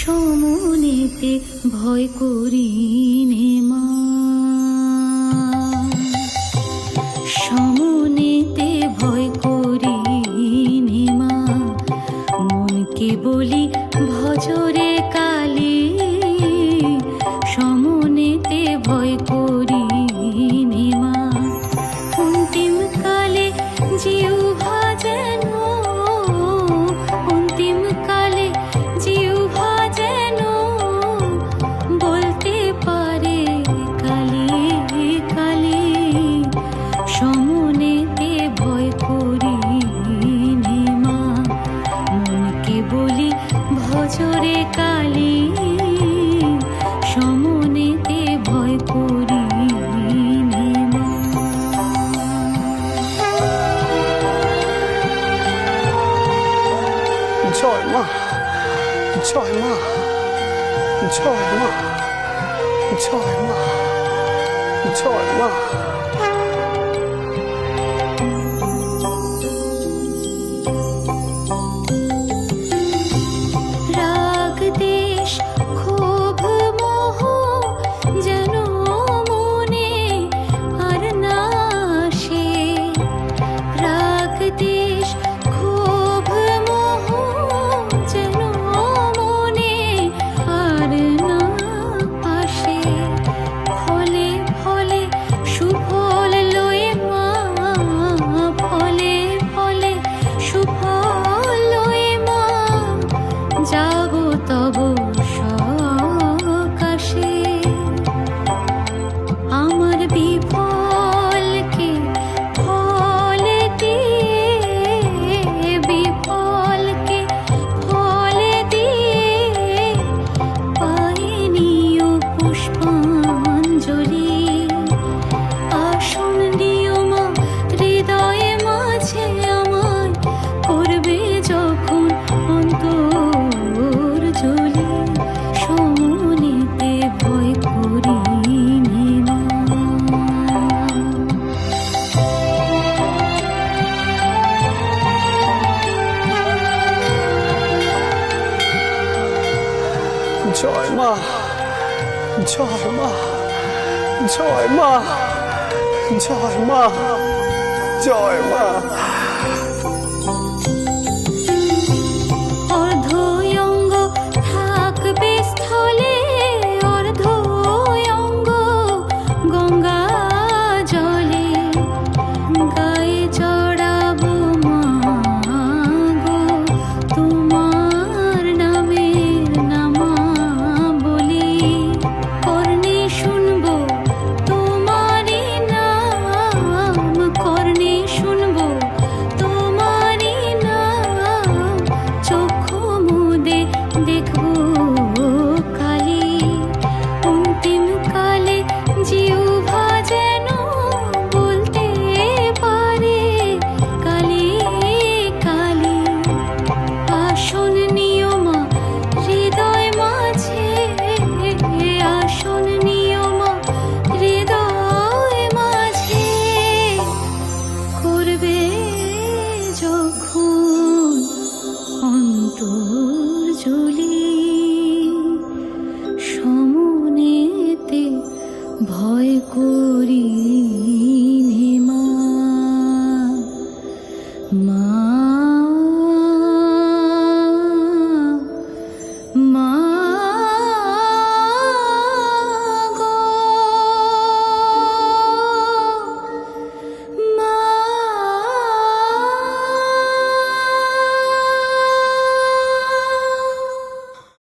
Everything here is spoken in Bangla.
সমনেতে ভয় করি নে মা, সমনেতে ভয় করি নে মা, মনকে বলি ভজরে কালী, সমনেতে ভয় করি নে মা, অন্তিম কালে জিহ্বা যেন, অন্তিম কালে জিহ্বা যেন বলতে পারে কালী কালী, সমনেতে ভয় করি নে মা, মনকে বলি ভজরে কালী, সমনেতে ভয় করি নে মা। জয় মা, জয় মা, জয় মা, জয় মা, জয় মা। রাগ দেশ ক্ষোভ মোহ যেন মনে আর না আসে, রাগ দেশ ক্ষোভ মোহ যেন মনে আর না আসে, ফলে ফলে সুফল লয়ে মা, ফলে ফলে সুফল লয়ে মা, যাব তব সকাশে, আমার বিফলকে ফলে দিয়ে, বিফলকে ফলে দিয়ে পাইনিও পুষ্পাঞ্জলি, আসন নিও মা হৃদয়ে মাঝে আমায়, করবে যখন অন্তর জ্বলি, সমনেতে ভয় করি নে মা। জয় মা, জয় মা, জয় মা, জয় মা, জয় মা। অর্ধয়ঙ্গ থাকবে স্থলে, অর্ধয়ঙ্গ গঙ্গা জলে, গায়ে চড়াবো মা গো তোমার নামের নামাবলি, কর্ণে শুনবো তোমারই নাম, কর্ণে শুনবো তোমারই নাম, চক্ষু মুদে দেখবো কালী, অন্তিম কালে জিহ্বা যেন বলতে পারে কালী কালী, আসন নিও মা হৃদয় মাঝে, আসন নিও মা হৃদয় মাঝে, করবে যখন অন্তর জ্বলি।